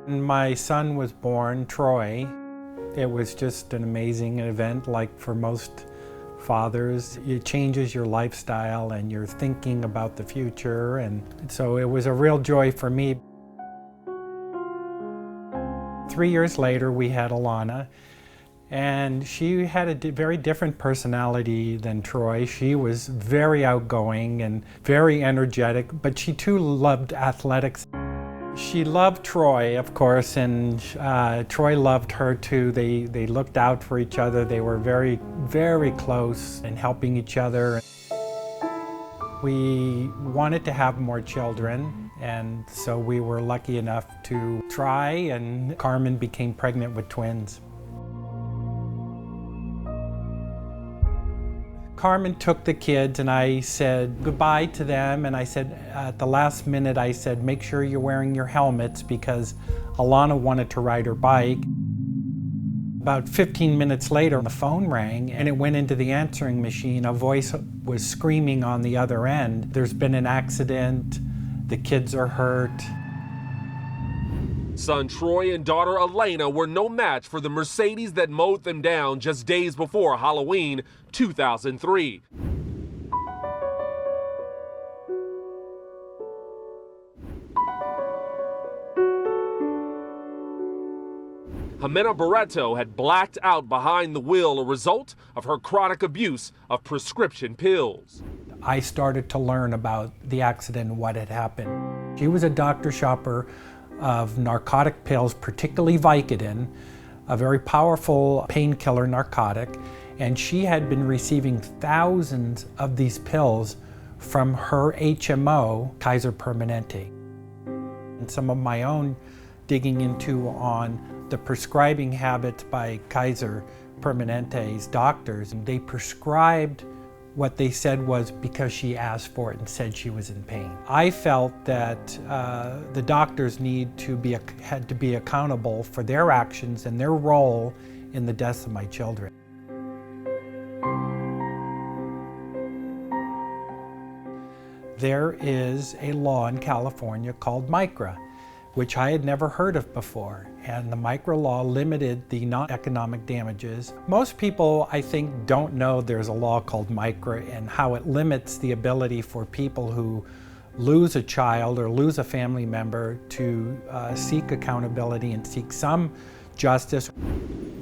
My son was born, Troy. It was just an amazing event, like for most fathers. It changes your lifestyle and your thinking about the future, and so it was a real joy for me. 3 years later, we had Alana, and she had a very different personality than Troy. She was very outgoing and very energetic, but she too loved athletics. She loved Troy, of course, and Troy loved her too. They looked out for each other. They were very, very close and helping each other. We wanted to have more children, and so we were lucky enough to try, and Carmen became pregnant with twins. Carmen took the kids, and I said goodbye to them, and I said at the last minute, I said, make sure you're wearing your helmets, because Alana wanted to ride her bike. About 15 minutes later, the phone rang, and it went into the answering machine. A voice was screaming on the other end. There's been an accident, the kids are hurt. Son Troy and daughter Elena were no match for the Mercedes that mowed them down just days before Halloween 2003. Jimena Barreto had blacked out behind the wheel, a result of her chronic abuse of prescription pills. I started to learn about the accident and what had happened. She was a doctor shopper of narcotic pills, particularly Vicodin, a very powerful painkiller narcotic, and she had been receiving thousands of these pills from her HMO, Kaiser Permanente. And some of my own digging into on the prescribing habits by Kaiser Permanente's doctors, and they prescribed what they said was because she asked for it and said she was in pain. I felt that the doctors had to be accountable for their actions and their role in the deaths of my children. There is a law in California called MICRA, which I had never heard of before. And the MICRA law limited the non-economic damages. Most people, I think, don't know there's a law called MICRA and how it limits the ability for people who lose a child or lose a family member to seek accountability and seek some justice.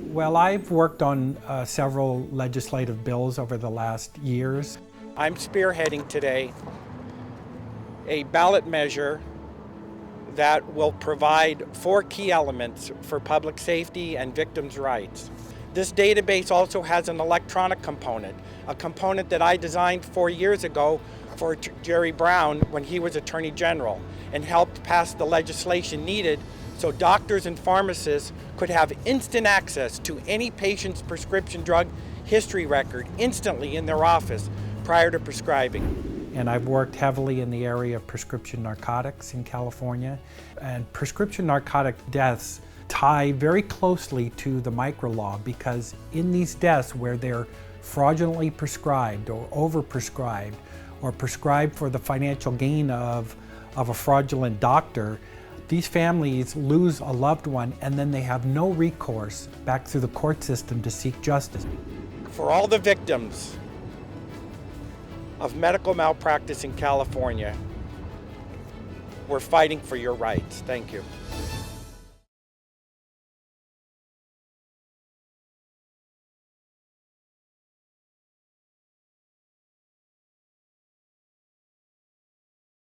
Well, I've worked on several legislative bills over the last years. I'm spearheading today a ballot measure that will provide 4 key elements for public safety and victims' rights. This database also has an electronic component, a component that I designed 4 years ago for Jerry Brown when he was Attorney General, and helped pass the legislation needed so doctors and pharmacists could have instant access to any patient's prescription drug history record instantly in their office prior to prescribing. And I've worked heavily in the area of prescription narcotics in California. And prescription narcotic deaths tie very closely to the MICRA law, because in these deaths where they're fraudulently prescribed or overprescribed or prescribed for the financial gain of a fraudulent doctor, these families lose a loved one and then they have no recourse back through the court system to seek justice. For all the victims of medical malpractice in California, we're fighting for your rights. Thank you.